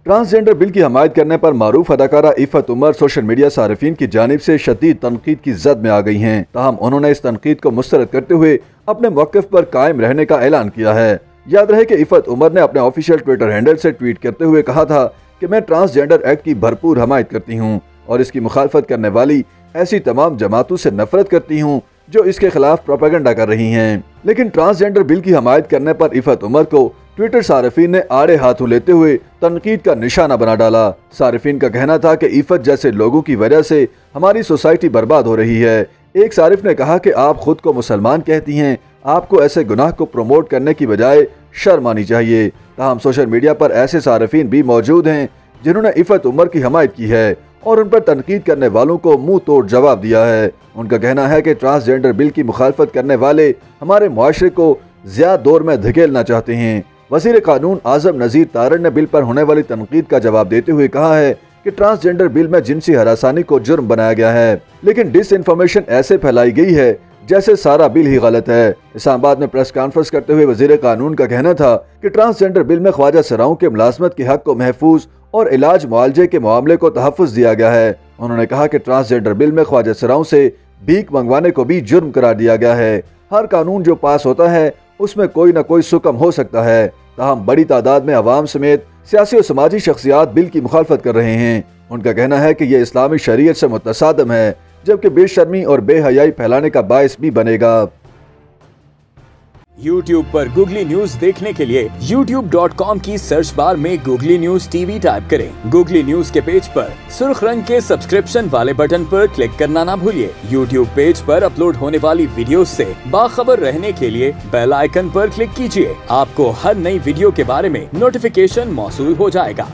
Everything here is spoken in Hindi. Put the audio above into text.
ट्रांसजेंडर बिल की हमायत करने पर मारूफ अदाकारा इफ़त उमर सोशल मीडिया सारिफीन की जानिब से शदीद तनकीद की जद में आ गई हैं। ताहम उन्होंने इस तनकीद को मुस्तरद करते हुए अपने मौक़िफ़ पर कायम रहने का ऐलान किया है। याद रहे कि इफ़त उमर ने अपने ऑफिशियल ट्विटर हैंडल से ट्वीट करते हुए कहा था कि मैं ट्रांसजेंडर एक्ट की भरपूर हमायत करती हूँ और इसकी मुखालफत करने वाली ऐसी तमाम जमातों से नफरत करती हूँ जो इसके खिलाफ प्रोपेगेंडा कर रही हैं। लेकिन ट्रांसजेंडर बिल की हमायत करने पर इफ़त उमर को ट्विटर सारिफीन ने आड़े हाथों लेते हुए तनकीद का निशाना बना डाला। सारिफीन का कहना था कि इफ़त जैसे लोगों की वजह से हमारी सोसाइटी बर्बाद हो रही है। एक सारिफ ने कहा कि आप खुद को मुसलमान कहती हैं, आपको ऐसे गुनाह को प्रमोट करने की बजाय शर्म आनी चाहिए। ताहम सोशल मीडिया पर ऐसे सारिफीन भी मौजूद हैं जिन्होंने इफ़त उमर की हमायत की है और उन पर तनकीद करने वालों को मुंह तोड़ जवाब दिया है। उनका कहना है कि ट्रांसजेंडर बिल की मुखालफत करने वाले हमारे मुआशरे को ज़्यादा दौर में धकेलना चाहते हैं। वज़ीर कानून आज़म नज़ीर तारड़ ने बिल पर होने वाली तनकीद का जवाब देते हुए कहा है कि ट्रांसजेंडर बिल में जिनसी हरासानी को जुर्म बनाया गया है, लेकिन डिसइंफॉर्मेशन ऐसे फैलाई गई है जैसे सारा बिल ही गलत है। इस्लामाबाद में प्रेस कॉन्फ्रेंस करते हुए वज़ीर कानून का कहना था कि ट्रांसजेंडर बिल में ख्वाजा सराओं के मुलाजमत के हक को महफूज और इलाज मुआवजे के मामले को तहफ़्फ़ुज़ दिया गया है। उन्होंने कहा कि ट्रांसजेंडर बिल में ख्वाजा सराओं से भीख मंगवाने को भी जुर्म करार दिया गया है। हर कानून जो पास होता है उसमें कोई न कोई सुकम हो सकता है। ताहम बड़ी तादाद में अवाम समेत सियासी और समाजी शख्सियात बिल की मुखालफत कर रहे हैं। उनका कहना है कि यह इस्लामी शरीयत से मुतसादम है, जबकि बेशर्मी और बेहयाई फैलाने का बायस भी बनेगा। YouTube पर गूगली न्यूज देखने के लिए youtube.com की सर्च बार में गूगली न्यूज टीवी टाइप करें। गूगली न्यूज के पेज पर सुर्ख रंग के सब्सक्रिप्शन वाले बटन पर क्लिक करना ना भूलिए। YouTube पेज पर अपलोड होने वाली वीडियोस से बाखबर रहने के लिए बेल आइकन पर क्लिक कीजिए। आपको हर नई वीडियो के बारे में नोटिफिकेशन मौसूल हो जाएगा।